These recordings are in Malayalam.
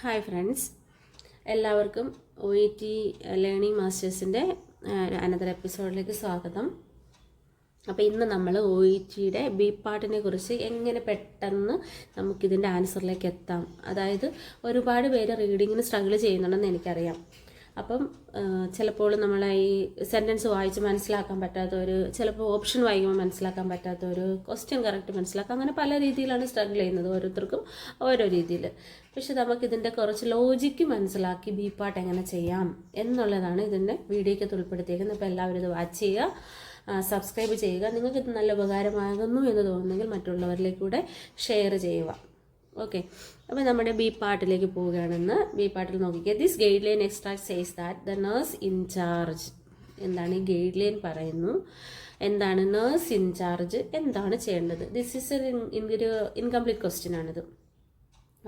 ഹായ് ഫ്രണ്ട്സ്, എല്ലാവർക്കും OET ലേണിംഗ് മാസ്റ്റേഴ്സിൻ്റെ അനദർ എപ്പിസോഡിലേക്ക് സ്വാഗതം. അപ്പോൾ ഇന്ന് നമ്മൾ OETയുടെ ബി പാർട്ടിനെ കുറിച്ച് എങ്ങനെ പെട്ടെന്ന് നമുക്കിതിൻ്റെ ആൻസറിലേക്ക് എത്താം. അതായത് ഒരുപാട് പേര് റീഡിങ്ങിന് സ്ട്രഗിൾ ചെയ്യുന്നുണ്ടെന്ന് എനിക്കറിയാം. അപ്പം ചിലപ്പോൾ നമ്മൾ ഈ സെൻറ്റൻസ് വായിച്ച് മനസ്സിലാക്കാൻ പറ്റാത്തവർ, ചിലപ്പോൾ ഓപ്ഷൻ വായിക്കുമ്പോൾ മനസ്സിലാക്കാൻ പറ്റാത്തവർ, ക്വസ്റ്റ്യൻ കറക്റ്റ് മനസ്സിലാക്കാം, അങ്ങനെ പല രീതിയിലാണ് സ്ട്രഗിൾ ചെയ്യുന്നത്, ഓരോരുത്തർക്കും ഓരോ രീതിയിൽ. പക്ഷെ നമുക്കിതിൻ്റെ കുറച്ച് ലോജിക്ക് മനസ്സിലാക്കി ബി പാർട്ട് എങ്ങനെ ചെയ്യാം എന്നുള്ളതാണ് ഇതിൻ്റെ വീഡിയോയ്ക്ക് ഉൾപ്പെടുത്തിയിരിക്കുന്നത്. അപ്പോൾ എല്ലാവരും ഇത് വാച്ച് ചെയ്യുക, സബ്സ്ക്രൈബ് ചെയ്യുക. നിങ്ങൾക്ക് ഇത് നല്ല ഉപകാരമാകുന്നു എന്ന് തോന്നുന്നെങ്കിൽ മറ്റുള്ളവരിലേക്ക് കൂടെ ഷെയർ ചെയ്യുക. ഓക്കെ, അപ്പോൾ നമ്മുടെ ബി പാർട്ടിലേക്ക് പോവുകയാണെന്ന്. ബി പാർട്ടിൽ നോക്കിക്കുക. This guideline extract says that the nurse incharge. എന്താണ് ഈ ഗൈഡ് ലൈൻ പറയുന്നു? എന്താണ് നഴ്സ് ഇൻചാർജ് എന്താണ് ചെയ്യേണ്ടത്? ദിസ് ഈസ് ഒരു ഇൻകംപ്ലീറ്റ് ക്വസ്റ്റ്യൻ ആണിത്.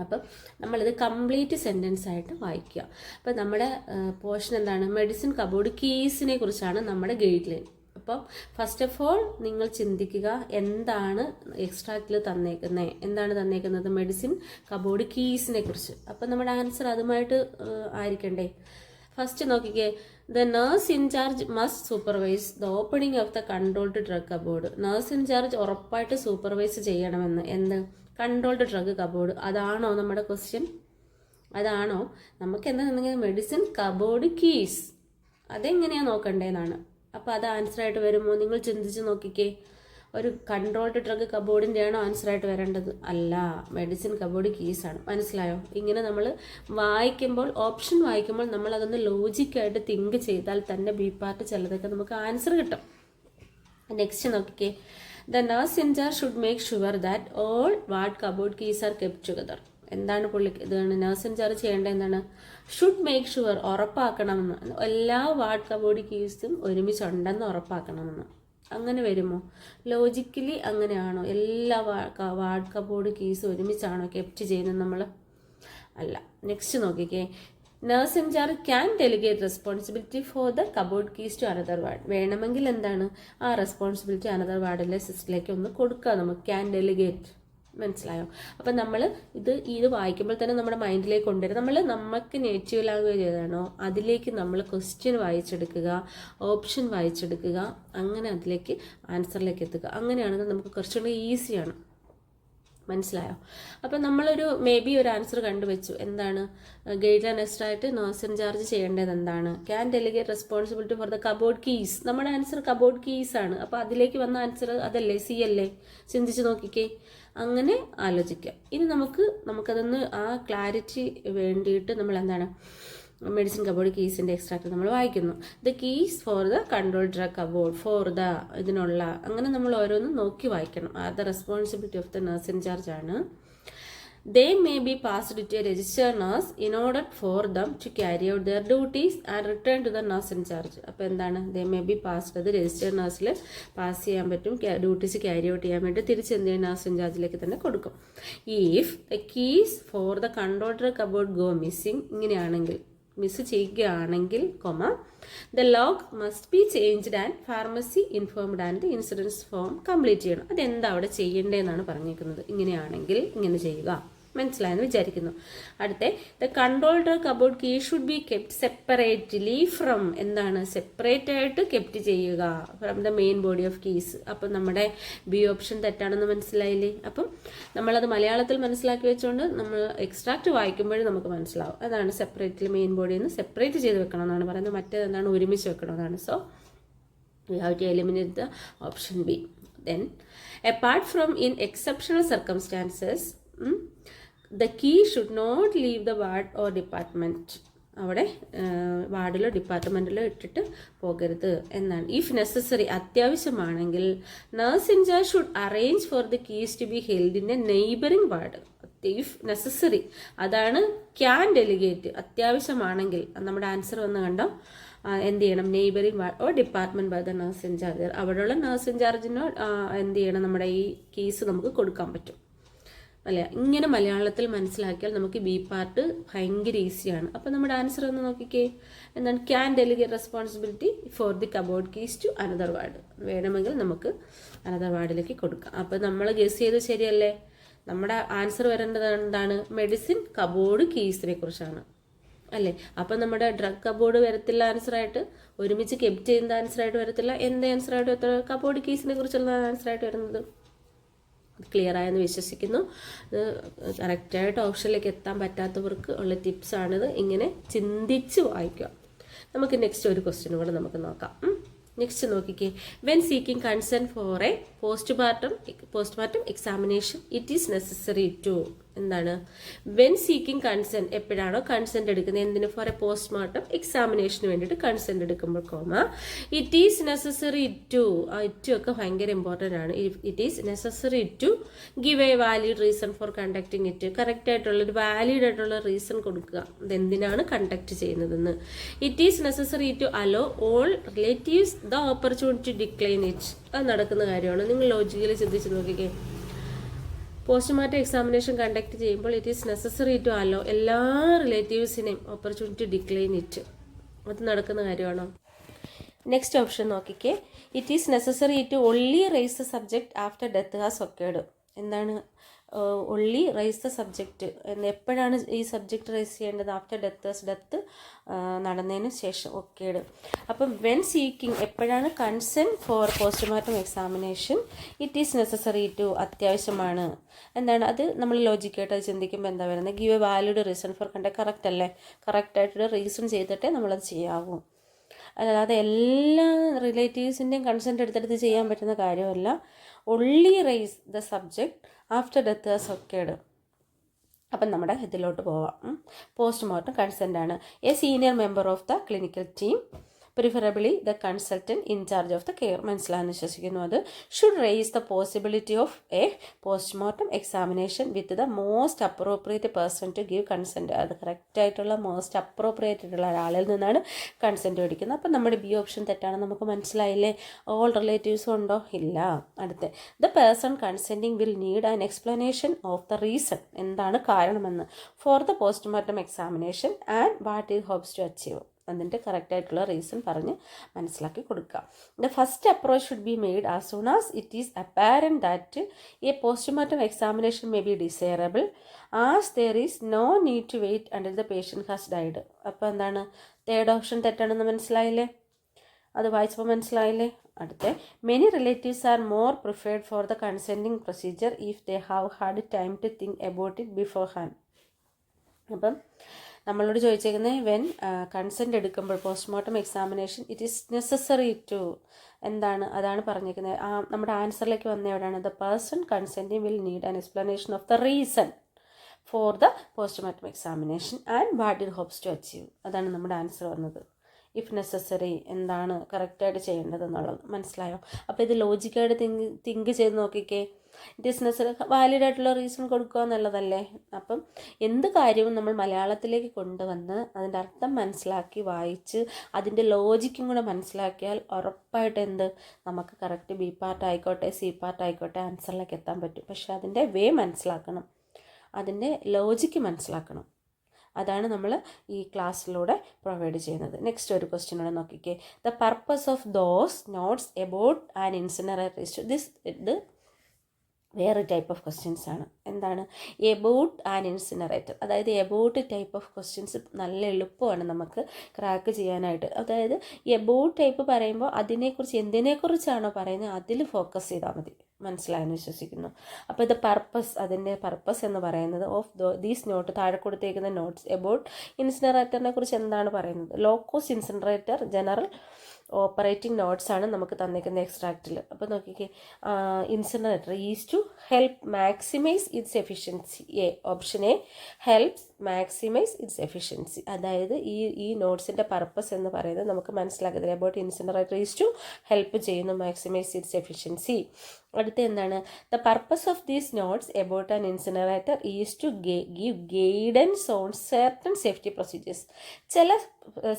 അപ്പം നമ്മളിത് കംപ്ലീറ്റ് സെൻറ്റൻസ് ആയിട്ട് വായിക്കുക. അപ്പം നമ്മുടെ പോർഷൻ എന്താണ്? മെഡിസിൻ കബോർഡ് കീസിനെ കുറിച്ചാണ് നമ്മുടെ ഗൈഡ് ലൈൻ. അപ്പം ഫസ്റ്റ് ഓഫ് ഓൾ നിങ്ങൾ ചിന്തിക്കുക, എന്താണ് എക്സ്ട്രാക്റ്റിൽ തന്നേക്കുന്നത്? എന്താണ് തന്നേക്കുന്നത്? മെഡിസിൻ കബോർഡ് കീസിനെ കുറിച്ച്. അപ്പം നമ്മുടെ ആൻസർ അതുമായിട്ട് ആയിരിക്കണ്ടേ? ഫസ്റ്റ് നോക്കിക്കേ. The nurse incharge must supervise the opening of the controlled drug cupboard. Nurse incharge ഉറപ്പായിട്ട് സൂപ്പർവൈസ് ചെയ്യണമെന്ന്. എന്ത്? Controlled drug cupboard. അതാണോ നമ്മുടെ ക്വസ്റ്റ്യൻ? അതാണോ? നമുക്ക് എന്താണെന്നുണ്ടെങ്കിൽ മെഡിസിൻ കബോർഡ് കീസ് അതെങ്ങനെയാണ് നോക്കണ്ടേന്നാണ്. അപ്പോൾ അത് ആൻസറായിട്ട് വരുമോ? നിങ്ങൾ ചിന്തിച്ച് നോക്കിക്കേ. ഒരു കൺട്രോൾഡ് ഡ്രഗ് കബോർഡിൻ്റെ ആണോ ആൻസറായിട്ട് വരേണ്ടത്? അല്ല, മെഡിസിൻ കബോർഡ് കീസാണ്. മനസ്സിലായോ? ഇങ്ങനെ നമ്മൾ വായിക്കുമ്പോൾ, ഓപ്ഷൻ വായിക്കുമ്പോൾ നമ്മൾ അതൊന്ന് ലോജിക്കായിട്ട് തിങ്ക് ചെയ്താൽ തന്നെ ബി പാർട്ട് ചിലതൊക്കെ നമുക്ക് ആൻസർ കിട്ടും. നെക്സ്റ്റ് നോക്കിക്കേ. The nurse incharge should make sure that all ward cupboard keys are kept together. എന്താണ് ഇതാണ് നഴ്സ് ഇൻചാർജ് ചെയ്യേണ്ടത്? എന്താണ്? ഷുഡ് മേക്ക് ഷുവർ, ഉറപ്പാക്കണമെന്ന്. എല്ലാ വാർഡ് കബോർഡ് കീസും ഒരുമിച്ചുണ്ടെന്ന് ഉറപ്പാക്കണമെന്ന്. അങ്ങനെ വരുമോ? ലോജിക്കലി അങ്ങനെയാണോ? എല്ലാ വാർഡ് കബോർഡ് കീസും ഒരുമിച്ചാണോ കെപ്റ്റ് ചെയ്യുന്നത് നമ്മൾ? അല്ല. നെക്സ്റ്റ് നോക്കിക്കേ. Nurse incharge can delegate responsibility for the cupboard keys to another ward. വേണമെങ്കിൽ എന്താണ് ആ റെസ്പോൺസിബിലിറ്റി അനദർ വാർഡിലെ സിസ്റ്ററിലേക്ക് ഒന്ന് കൊടുക്കുക നമുക്ക്. Can delegate. മനസ്സിലായോ? അപ്പം നമ്മൾ ഇത് വായിക്കുമ്പോൾ തന്നെ നമ്മുടെ മൈൻഡിലേക്ക് കൊണ്ടുവരും. നമുക്ക് നേറ്റീവ് ലാംഗ്വേജ് ഏതാണോ അതിലേക്ക് നമ്മൾ ക്വസ്റ്റ്യൻ വായിച്ചെടുക്കുക, ഓപ്ഷൻ വായിച്ചെടുക്കുക, അങ്ങനെ അതിലേക്ക് ആൻസറിലേക്ക് എത്തുക. അങ്ങനെയാണെങ്കിൽ നമുക്ക് കുറച്ചുകൂടി ഈസിയാണ്. മനസ്സിലായോ? അപ്പം നമ്മളൊരു ഒരു ആൻസർ കണ്ടുവച്ചു. എന്താണ്? ഗൈഡ് ലൈൻ എക്സ്ട്രായിട്ട് നഴ്സ് ഇൻചാർജ് ചെയ്യേണ്ടത് എന്താണ്? Can delegate responsibility for the cupboard keys. നമ്മുടെ ആൻസർ കബോർഡ് കീസ് ആണ്. അപ്പോൾ അതിലേക്ക് വന്ന ആൻസർ അതല്ലേ? സി അല്ലേ? ചിന്തിച്ച് നോക്കിക്കേ. അങ്ങനെ ആലോചിക്കാം. ഇനി നമുക്കതൊന്ന് ആ ക്ലാരിറ്റി വേണ്ടിയിട്ട് നമ്മൾ എന്താണ് മെഡിസിൻ കബോർഡ് കീസിൻ്റെ എക്സ്ട്രാക്ട് നമ്മൾ വായിക്കുന്നു. The keys for the control drug cupboard for the ഇതിനുള്ള, അങ്ങനെ നമ്മൾ ഓരോന്നും നോക്കി വായിക്കണം. The responsibility of the nurse incharge ആണ്. They may be passed to a register nurse in order for them to carry out their duties and return to the nurse incharge. അപ്പോൾ എന്താണ്? ദേ മേ ബി പാസ്ഡ്, അത് രജിസ്റ്റർ നഴ്സിൽ പാസ് ചെയ്യാൻ പറ്റും. ഡ്യൂട്ടീസ് ക്യാരി ഔട്ട് ചെയ്യാൻ വേണ്ടി തിരിച്ച് എന്ത് ചെയ്യും? നഴ്സ് ഇൻചാർജിലേക്ക് തന്നെ കൊടുക്കും. If the keys for the control drug cupboard go missing, ഇങ്ങനെയാണെങ്കിൽ, മിസ് ചെയ്യുകയാണെങ്കിൽ, the log must be changed and pharmacy informed and insurance form complete ചെയ്യണം. അതെന്താ അവിടെ ചെയ്യേണ്ടതെന്നാണ് പറഞ്ഞിരിക്കുന്നത്. ഇങ്ങനെയാണെങ്കിൽ ഇങ്ങനെ ചെയ്യുക. മനസ്സിലായെന്ന് വിചാരിക്കുന്നു. അടുത്ത, the control drug cupboard key should be kept separately from, എന്താണ്? സെപ്പറേറ്റ് ആയിട്ട് കെപ്റ്റ് ചെയ്യുക from the main body of keys. അപ്പം നമ്മുടെ ബി ഓപ്ഷൻ തെറ്റാണെന്ന് മനസ്സിലായില്ലേ? അപ്പം നമ്മളത് മലയാളത്തിൽ മനസ്സിലാക്കി വെച്ചുകൊണ്ട് നമ്മൾ എക്സ്ട്രാക്ട് വായിക്കുമ്പോഴും നമുക്ക് മനസ്സിലാവും. അതാണ് സെപ്പറേറ്റ്ലി, മെയിൻ ബോഡിയിൽ നിന്ന് സെപ്പറേറ്റ് ചെയ്ത് വെക്കണം എന്നാണ് പറയുന്നത്. മറ്റേത് എന്താണ്? ഒരുമിച്ച് വെക്കണമെന്നാണ്. So we have to eliminate the option B. Then, apart from in exceptional circumstances, the key should not leave the ward or department. അവിടെ വാർഡിലോ ഡിപ്പാർട്ട്മെൻറ്റിലോ ഇട്ടിട്ട് പോകരുത് എന്നാണ്. ഇഫ് നെസസറി, അത്യാവശ്യമാണെങ്കിൽ, nurse incharge should arrange for the keys to be held in a neighbouring ward. If necessary, അതാണ് ക്യാൻ ഡെലിഗേറ്റ്. അത്യാവശ്യമാണെങ്കിൽ, നമ്മുടെ ആൻസർ വന്ന് കണ്ടോ? എന്ത് ചെയ്യണം? Neighbouring ward or department by the nurse incharge. അവിടെയുള്ള നഴ്സ് ഇൻചാർജിനോ എന്ത് ചെയ്യണം? നമ്മുടെ ഈ കേസ് നമുക്ക് കൊടുക്കാൻ പറ്റും അല്ലേ? ഇങ്ങനെ മലയാളത്തിൽ മനസ്സിലാക്കിയാൽ നമുക്ക് ബി പാർട്ട് ഭയങ്കര ഈസിയാണ്. അപ്പോൾ നമ്മുടെ ആൻസർ ഒന്ന് നോക്കിക്കേ. എന്താണ്? Can delegate responsibility for the cupboard keys to another ward. വേണമെങ്കിൽ നമുക്ക് അനദർ വാർഡിലേക്ക് കൊടുക്കാം. അപ്പോൾ നമ്മൾ ഗസ് ചെയ്ത് ശരിയല്ലേ? നമ്മുടെ ആൻസർ വരേണ്ടത് എന്താണ്? മെഡിസിൻ കബോർഡ് കീസിനെ കുറിച്ചാണ് അല്ലേ. അപ്പം നമ്മുടെ ഡ്രഗ് കബോർഡ് വരത്തില്ല ആൻസറായിട്ട്, ഒരുമിച്ച് കെപ്റ്റ് ചെയ്യുന്ന ആൻസറായിട്ട് വരത്തില്ല. എന്ത് ആൻസറായിട്ട് എത്ര കബോർഡ് കീസിനെ കുറിച്ചുള്ള ആൻസറായിട്ട് വരുന്നത്? ക്ലിയർ ആയെന്ന് വിശ്വസിക്കുന്നു. ഇത് കറക്റ്റായിട്ട് ഓപ്ഷനിലേക്ക് എത്താൻ പറ്റാത്തവർക്ക് ഉള്ള ടിപ്സാണിത്. ഇങ്ങനെ ചിന്തിച്ച് വായിക്കുക. നമുക്ക് നെക്സ്റ്റ് ഒരു ക്വസ്റ്റ്യൻ കൂടെ നമുക്ക് നോക്കാം. നെക്സ്റ്റ് നോക്കിക്കേ. When seeking consent for a postmortem examination it is necessary to. എന്താണ്? വെൻ സീക്കിംഗ് കൺസെൻറ്റ്, എപ്പോഴാണോ കൺസെൻറ്റ് എടുക്കുന്നത് എന്തിന്? ഫോർ എ പോസ്റ്റ്മോർട്ടം എക്സാമിനേഷന് വേണ്ടിയിട്ട് കൺസെൻറ്റ് എടുക്കുമ്പോൾ it is necessary to. To ഒക്കെ ഭയങ്കര ഇമ്പോർട്ടൻ്റ് ആണ്. It is necessary to give a valid reason for conducting it. Correct ആയിട്ടുള്ള ഒരു വാലിഡ് ആയിട്ടുള്ള റീസൺ കൊടുക്കുക, ഇതെന്തിനാണ് കണ്ടക്ട് ചെയ്യുന്നതെന്ന്. It is necessary to allow all relatives the opportunity decline it. അത് നടക്കുന്ന കാര്യമാണ്. നിങ്ങൾ ലോജിക്കലി ചിന്തിച്ച് നോക്കിക്കേ. പോസ്റ്റ്മോർട്ടം എക്സാമിനേഷൻ കണ്ടക്ട് ചെയ്യുമ്പോൾ it is necessary to allow എല്ലാ റിലേറ്റീവ്സിനെയും ഓപ്പർച്യൂണിറ്റി ഡിക്ലൈൻ ഇറ്റ്. അത് നടക്കുന്ന കാര്യമാണോ? നെക്സ്റ്റ് ഓപ്ഷൻ നോക്കിക്കേ. It is necessary to only raise the subject after death has occurred. എന്താണ് ഒൺലി റേസ് ദ സബ്ജക്റ്റ്? എപ്പോഴാണ് ഈ സബ്ജക്റ്റ് റേസ് ചെയ്യേണ്ടത്? ആഫ്റ്റർ ഡെത്ത് നടന്നതിന് ശേഷം ഒക്കേഡ്. അപ്പം വെൻ സീക്കിംഗ്, എപ്പോഴാണ് consent for postmortem examination it is necessary to, അത്യാവശ്യമാണ്. എന്താണ് അത്? നമ്മൾ ലോജിക്കായിട്ട് ചിന്തിക്കുമ്പോൾ എന്താ വരുന്നത്? Give a valid reason for conduct. Correct അല്ലേ? കറക്റ്റായിട്ടൊരു റീസൺ ചെയ്തിട്ടേ നമ്മളത് ചെയ്യാവൂ. അല്ലാതെ എല്ലാ റിലേറ്റീവ്സിൻ്റെയും കൺസെൻറ്റ് എടുത്തെടുത്ത് ചെയ്യാൻ പറ്റുന്ന കാര്യമല്ല. Only raise the subject after death has occurred. അപ്പം നമ്മുടെ ഇതിലോട്ട് പോവാം. പോസ്റ്റ്മോർട്ടം കൺസെൻ്റ് ആണ്. A senior member of the clinical team, preferably the consultant in charge of the care, മനസ്സിലാണെന്ന് വിശ്വസിക്കുന്നു. അത് should raise the possibility of a postmortem examination with the most appropriate person to give consent. അത് കറക്റ്റായിട്ടുള്ള മോസ്റ്റ് അപ്രോപ്രിയേറ്റ് ആയിട്ടുള്ള ഒരാളിൽ നിന്നാണ് കൺസെൻറ്റ് മേടിക്കുന്നത്. അപ്പം നമ്മുടെ ബി ഓപ്ഷൻ തെറ്റാണ്. നമുക്ക് മനസ്സിലായില്ലേ? ഓൾ റിലേറ്റീവ്സും ഉണ്ടോ? ഇല്ല. അടുത്ത the person consenting will need an explanation of the reason, എന്താണ് കാരണമെന്ന്, for the postmortem examination and what it hopes to achieve. അതിൻ്റെ കറക്റ്റായിട്ടുള്ള റീസൺ പറഞ്ഞ് മനസ്സിലാക്കി കൊടുക്കുക. The first approach should be made as soon as it is apparent that a postmortem examination may be desirable as there is no need to wait until the patient has died. അപ്പോൾ എന്താണ്? തേർഡ് ഓപ്ഷൻ തെറ്റാണെന്ന് മനസ്സിലായില്ലേ? അത് വായിച്ചപ്പോൾ മനസ്സിലായില്ലേ? അടുത്ത many relatives are more preferred for the consenting procedure if they have had time to think about it beforehand. അപ്പം നമ്മളോട് ചോദിച്ചേക്കുന്നത് വെൻ കൺസെൻറ്റ് എടുക്കുമ്പോൾ postmortem examination it is necessary to, എന്താണ്? അതാണ് പറഞ്ഞേക്കുന്നത്. നമ്മുടെ ആൻസറിലേക്ക് വന്ന എവിടെയാണ്? The person consenting will need an explanation of the reason for the postmortem examination and what it hopes to achieve. അതാണ് നമ്മുടെ ആൻസർ വന്നത്. ഇഫ് നെസസറി എന്താണ് കറക്റ്റായിട്ട് ചെയ്യേണ്ടത് എന്നുള്ളത് മനസ്സിലായോ? അപ്പോൾ ഇത് ലോജിക്കായിട്ട് തിങ്ക് ചെയ്ത് നോക്കിക്കേ. ഇറ്റ് ഈസ് നെസസറി, വാലിഡ് ആയിട്ടുള്ള റീസൺ കൊടുക്കുക എന്നുള്ളതല്ലേ. അപ്പം എന്ത് കാര്യവും നമ്മൾ മലയാളത്തിലേക്ക് കൊണ്ടുവന്ന് അതിൻ്റെ അർത്ഥം മനസ്സിലാക്കി വായിച്ച് അതിൻ്റെ ലോജിക്കും കൂടെ മനസ്സിലാക്കിയാൽ ഉറപ്പായിട്ട് നമുക്ക് കറക്റ്റ് ബി പാർട്ട് ആയിക്കോട്ടെ സി പാർട്ട് ആയിക്കോട്ടെ ആൻസറിലേക്ക് എത്താൻ പറ്റും. പക്ഷേ അതിൻ്റെ വേ മനസ്സിലാക്കണം, അതിൻ്റെ ലോജിക്ക് മനസ്സിലാക്കണം. അതാണ് നമ്മൾ ഈ ക്ലാസ്സിലൂടെ പ്രൊവൈഡ് ചെയ്യുന്നത്. നെക്സ്റ്റ് ഒരു ക്വസ്റ്റ്യൻ കൂടെ നോക്കിക്കേ. The purpose of those notes about an incinerator is ഇത് വേറെ ടൈപ്പ് ഓഫ് ക്വസ്റ്റ്യൻസ് ആണ്. എന്താണ്? എബൌട്ട് ആൻ ഇൻസിനറേറ്റർ, അതായത് എബൌട്ട് ടൈപ്പ് ഓഫ് ക്വസ്റ്റ്യൻസ് നല്ല എളുപ്പമാണ് നമുക്ക് ക്രാക്ക് ചെയ്യാനായിട്ട്. അതായത് എബൌട്ട് ടൈപ്പ് പറയുമ്പോൾ അതിനെക്കുറിച്ച് എന്തിനെക്കുറിച്ചാണോ പറയുന്നത് അതിൽ ഫോക്കസ് ചെയ്താൽ മതി. മനസ്സിലായെന്ന് വിശ്വസിക്കുന്നു. അപ്പോൾ ഇത് പർപ്പസ്, അതിൻ്റെ പർപ്പസ് എന്ന് പറയുന്നത് ഓഫ് ദീസ് നോട്ട്, താഴെ കൊടുത്തേക്കുന്ന നോട്ട്സ് എബൌട്ട് ഇൻസിനറേറ്ററിനെ കുറിച്ച് എന്താണ് പറയുന്നത്? ലോക്കോസ് ഇൻസിനറേറ്റർ ജനറൽ ഓപ്പറേറ്റിംഗ് നോട്ട്സ് ആണ് നമുക്ക് തന്നിരിക്കുന്ന എക്സ്ട്രാക്റ്റിൽ. അപ്പോൾ നോക്കിക്കേ, incinerator is to help maximise its efficiency. Option A helps maximise its efficiency. അതായത് ഈ നോട്ട്സിൻ്റെ പർപ്പസ് എന്ന് പറയുന്നത് നമുക്ക് മനസ്സിലാക്കുന്നത് about incinerator is to help ചെയ്യുന്നു മാക്സിമൈസ് ഇറ്റ്സ് എഫിഷ്യൻസി. അടുത്ത എന്താണ്? The purpose of these notes about an incinerator is to give guidance on certain safety procedures. ചില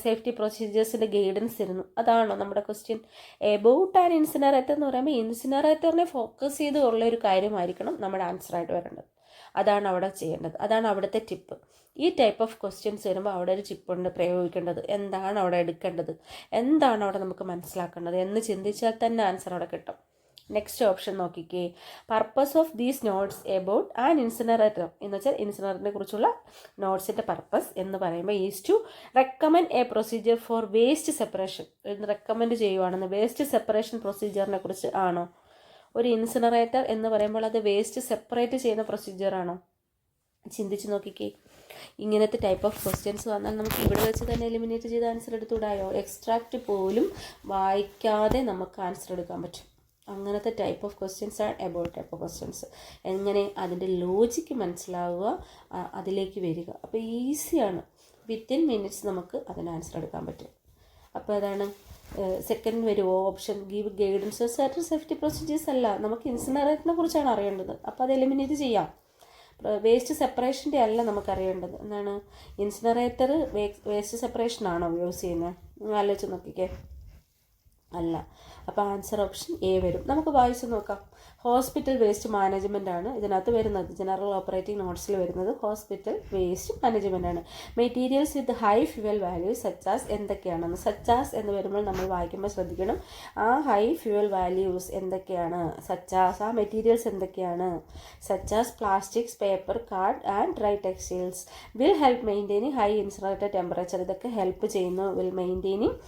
സേഫ്റ്റി പ്രൊസീജിയേഴ്സിൻ്റെ ഗൈഡൻസ് തരുന്നു. അതാണോ നമ്മുടെ ക്വസ്റ്റ്യൻ? എബൌട്ട് ആൻ ഇൻസിനറേറ്റർ എന്ന് പറയുമ്പോൾ ഇൻസിനറേറ്ററിനെ ഫോക്കസ് ചെയ്ത് ഉള്ള ഒരു കാര്യമായിരിക്കണം നമ്മുടെ ആൻസറായിട്ട് വരേണ്ടത്. അതാണ് അവിടെ ചെയ്യേണ്ടത്, അതാണ് അവിടുത്തെ ടിപ്പ്. ഈ ടൈപ്പ് ഓഫ് ക്വസ്റ്റ്യൻസ് വരുമ്പോൾ അവിടെ ഒരു ടിപ്പുണ്ട് പ്രയോഗിക്കേണ്ടത്. എന്താണ് അവിടെ എടുക്കേണ്ടത്, എന്താണ് അവിടെ നമുക്ക് മനസ്സിലാക്കേണ്ടത് എന്ന് ചിന്തിച്ചാൽ തന്നെ ആൻസർ അവിടെ കിട്ടും. നെക്സ്റ്റ് ഓപ്ഷൻ നോക്കിക്കേ. Purpose of these notes about an incinerator എന്ന് വെച്ചാൽ ഇൻസിനറേറ്ററിനെ കുറിച്ചുള്ള നോട്ട്സിൻ്റെ പർപ്പസ് എന്ന് പറയുമ്പോൾ is to recommend a procedure for waste separation. Recommend ചെയ്യുവാണെന്ന് വേസ്റ്റ് സെപ്പറേഷൻ പ്രൊസീജിയറിനെ കുറിച്ച് ആണോ? ഒരു ഇൻസിനറേറ്റർ എന്ന് പറയുമ്പോൾ അത് വേസ്റ്റ് സെപ്പറേറ്റ് ചെയ്യുന്ന പ്രൊസീജിയർ ആണോ? ചിന്തിച്ച് നോക്കിക്കേ. ഇങ്ങനത്തെ ടൈപ്പ് ഓഫ് ക്വസ്റ്റ്യൻസ് വന്നാൽ നമുക്ക് ഇവിടെ വെച്ച് തന്നെ എലിമിനേറ്റ് ചെയ്ത് ആൻസർ എടുത്തുകൂടായോ? എക്സ്ട്രാക്റ്റ് പോലും വായിക്കാതെ നമുക്ക് ആൻസർ എടുക്കാൻ പറ്റും. അങ്ങനത്തെ ടൈപ്പ് ഓഫ് ക്വസ്റ്റ്യൻസ് ആണ് എബൌട്ട് ടൈപ്പ് ഓഫ് ക്വസ്റ്റ്യൻസ്. എങ്ങനെ അതിൻ്റെ ലോജിക്ക് മനസ്സിലാവുക, അതിലേക്ക് വരിക. അപ്പോൾ ഈസിയാണ്, വിത്തിൻ മിനിറ്റ്സ് നമുക്ക് അതിന് ആൻസർ എടുക്കാൻ പറ്റും. അപ്പോൾ അതാണ് സെക്കൻഡ് വരുമോ option, give guidance certain safety procedures അല്ല, നമുക്ക് ഇൻസിനറേറ്ററിനെ കുറിച്ചാണ് അറിയേണ്ടത്. അപ്പോൾ അത് എലിമിനേറ്റ് ചെയ്യാം. വേസ്റ്റ് സെപ്പറേഷൻ്റെ അല്ല നമുക്കറിയേണ്ടത്. എന്താണ് ഇൻസിനറേറ്റർ വേസ്റ്റ് സെപ്പറേഷനാണോ യൂസ് ചെയ്യുന്നത്? ആലോചിച്ച് നോക്കിക്കേ. അല്ല. അപ്പോൾ ആൻസർ ഓപ്ഷൻ എ വരും. നമുക്ക് വായിച്ച് നോക്കാം. ഹോസ്പിറ്റൽ വേസ്റ്റ് മാനേജ്മെൻ്റ് ആണ് ഇതിനകത്ത് വരുന്നത്. ജനറൽ ഓപ്പറേറ്റിംഗ് നോട്ട്സിൽ വരുന്നത് ഹോസ്പിറ്റൽ വേസ്റ്റ് മാനേജ്മെൻ്റ് ആണ്. Materials with high fuel values such as എന്തൊക്കെയാണെന്ന്. സച്ചാസ് എന്ന് വരുമ്പോൾ നമ്മൾ വായിക്കുമ്പോൾ ശ്രദ്ധിക്കണം, ആ ഹൈ ഫ്യൂവൽ വാല്യൂസ് എന്തൊക്കെയാണ്, സച്ചാസ് ആ മെറ്റീരിയൽസ് എന്തൊക്കെയാണ്. Such as plastics, paper, card and dry textiles will help maintaining high incinerator temperature. ഇതൊക്കെ ഹെൽപ്പ് ചെയ്യുന്നു will maintaining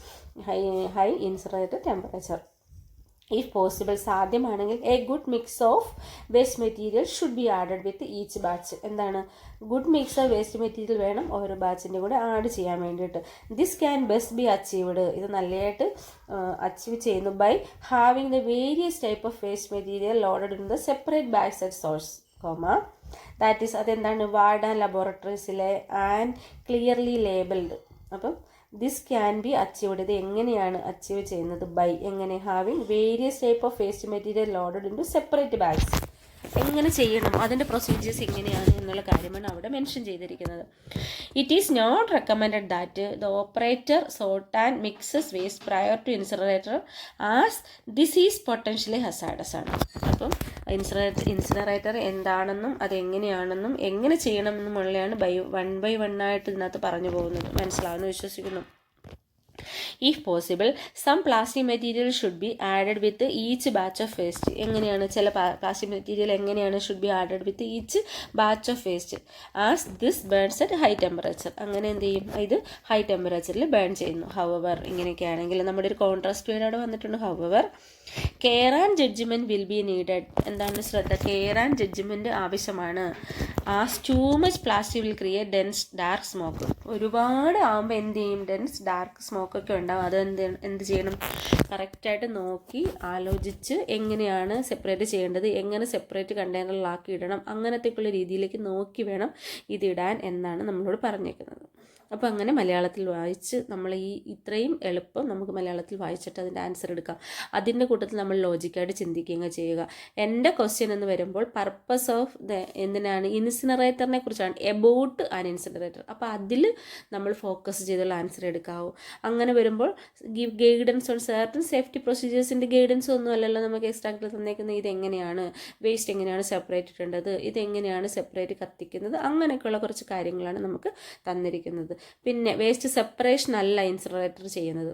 high incinerator temperature. If possible, സാധ്യമാണെങ്കിൽ a good mix of waste material should be added with each batch. എന്താണ് good mix of waste material വേണം ഓരോ ബാച്ചിൻ്റെ കൂടെ ആഡ് ചെയ്യാൻ വേണ്ടിയിട്ട്. This can best be achieved, ഇത് നല്ലതായിട്ട് അച്ചീവ് ചെയ്യുന്നു by having the various type of waste material loaded in the separate bags at source, that is അതെന്താണ് വാർഡ് ആൻഡ് ലബോറട്ടറീസിലെ ആൻഡ് ക്ലിയർലി ലേബിൾഡ്. അപ്പം ദിസ് ക്യാൻ ബി അച്ചീവ്ഡ്, ഇത് എങ്ങനെയാണ് അച്ചീവ് ചെയ്യുന്നത്? ബൈ എങ്ങനെ having various type of waste material loaded in to separate bags. എങ്ങനെ ചെയ്യണം, അതിൻ്റെ പ്രൊസീജിയേഴ്സ് എങ്ങനെയാണ് എന്നുള്ള കാര്യമാണ് അവിടെ മെൻഷൻ ചെയ്തിരിക്കുന്നത്. It is not recommended that the operator sort and mixes waste prior to incinerator as this is potentially hazardous ആണ്. അപ്പം ഇൻസിനറേറ്റർ എന്താണെന്നും അതെങ്ങനെയാണെന്നും എങ്ങനെ ചെയ്യണമെന്നുമുള്ളതാണ് വൺ ബൈ വൺ ആയിട്ട് ഇതിനകത്ത് പറഞ്ഞു പോകുന്നത്. മനസ്സിലാവുമെന്ന് വിശ്വസിക്കുന്നു. If possible, some plastic material should be added with each batch of waste. എങ്ങനെയാണ് ചില പ്ലാസ്റ്റിക് മെറ്റീരിയൽ എങ്ങനെയാണ് should be added with each batch of waste as this burns at high temperature. അങ്ങനെ എന്ത് ചെയ്യും, ഇത് ഹൈ ടെമ്പറേച്ചറിൽ ബേൺ ചെയ്യുന്നു. ഹൗവർ ഇങ്ങനെയൊക്കെ ആണെങ്കിൽ നമ്മുടെ ഒരു കോൺട്രാസ്റ്റ് വേർഡ് അവിടെ വന്നിട്ടുണ്ട്. However care and judgement will be needed. എന്താണ് ശ്രദ്ധ, കെയർ ആൻഡ് ജഡ്ജ്മെൻറ്റ് ആവശ്യമാണ്. As too much plastic will create dense dark smoke. ഒരുപാട് ആകുമ്പോൾ എന്ത് ചെയ്യും, ഡെൻസ് ഡാർക്ക് സ്മോക്കൊക്കെ ഉണ്ടാവും. അത് എന്ത് ചെയ്യണം, കറക്റ്റായിട്ട് നോക്കി ആലോചിച്ച് എങ്ങനെയാണ് സെപ്പറേറ്റ് ചെയ്യേണ്ടത്, എങ്ങനെ സെപ്പറേറ്റ് കണ്ടെയ്നറിലാക്കി ഇടണം, അങ്ങനത്തേക്കുള്ള രീതിയിലേക്ക് നോക്കി വേണം ഇതിടാൻ എന്നാണ് നമ്മളോട് പറഞ്ഞേക്കുന്നത്. അപ്പോൾ അങ്ങനെ മലയാളത്തിൽ വായിച്ച് നമ്മൾ ഇത്രയും എളുപ്പം നമുക്ക് മലയാളത്തിൽ വായിച്ചിട്ട് അതിൻ്റെ ആൻസർ എടുക്കാം. അതിൻ്റെ കൂട്ടത്തിൽ നമ്മൾ ലോജിക്കായിട്ട് ചിന്തിക്കുകയും ചെയ്യുക. എൻ്റെ ക്വസ്റ്റ്യൻ എന്ന് വരുമ്പോൾ പർപ്പസ് ഓഫ് എന്തിനാണ്, ഇൻസിനറേറ്ററിനെ കുറിച്ചാണ്, എബൌട്ട് ആൻ ഇൻസിനറേറ്റർ. അപ്പോൾ അതിൽ നമ്മൾ ഫോക്കസ് ചെയ്തുള്ള ആൻസർ എടുക്കാവൂ. അങ്ങനെ വരുമ്പോൾ give guidance on certain safety പ്രൊസീജിയേഴ്സിൻ്റെ ഗൈഡൻസ് ഒന്നും അല്ലല്ലോ നമുക്ക് എക്സ്ട്രാക്റ്റിൽ തന്നേക്കുന്നത്. ഇതെങ്ങനെയാണ് വേസ്റ്റ് എങ്ങനെയാണ് സെപ്പറേറ്റ് ഇടേണ്ടത്, ഇതെങ്ങനെയാണ് സെപ്പറേറ്റ് കത്തിക്കുന്നത്, അങ്ങനെയൊക്കെയുള്ള കുറച്ച് കാര്യങ്ങളാണ് നമുക്ക് തന്നിരിക്കുന്നത്. പിന്നെ വേസ്റ്റ് സെപ്പറേഷൻ അല്ല ഇൻസിനറേറ്റർ ചെയ്യുന്നത്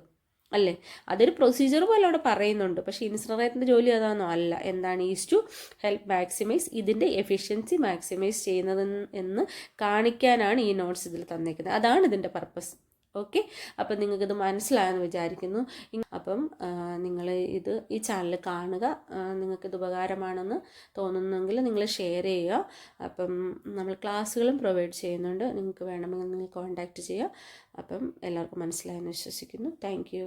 അല്ലേ, അതൊരു പ്രൊസീജിയർ പോലെ അവിടെ പറയുന്നുണ്ട്. പക്ഷേ ഇൻസിനറേറ്ററിൻ്റെ ജോലി അതാണോ? അല്ല. എന്താണ്, ഈസ് ടു ഹെൽപ്പ് മാക്സിമൈസ്, ഇതിൻ്റെ എഫിഷ്യൻസി മാക്സിമൈസ് ചെയ്യുന്നത് എന്ന് കാണിക്കാനാണ് ഈ നോട്ട്സ് ഇതിൽ തന്നേക്കുന്നത്. അതാണ് ഇതിൻ്റെ പർപ്പസ്. ഓക്കെ, അപ്പം നിങ്ങൾക്കിത് മനസ്സിലായെന്ന് വിചാരിക്കുന്നു. അപ്പം നിങ്ങൾ ഈ ചാനൽ കാണുക. നിങ്ങൾക്കിത് ഉപകാരമാണെന്ന് തോന്നുന്നെങ്കിൽ നിങ്ങൾ ഷെയർ ചെയ്യുക. അപ്പം നമ്മൾ ക്ലാസ്സുകളും പ്രൊവൈഡ് ചെയ്യുന്നുണ്ട്, നിങ്ങൾക്ക് വേണമെങ്കിൽ നിങ്ങൾ കോൺടാക്റ്റ് ചെയ്യുക. അപ്പം എല്ലാവർക്കും മനസ്സിലായെന്ന് വിശ്വസിക്കുന്നു. Thank you.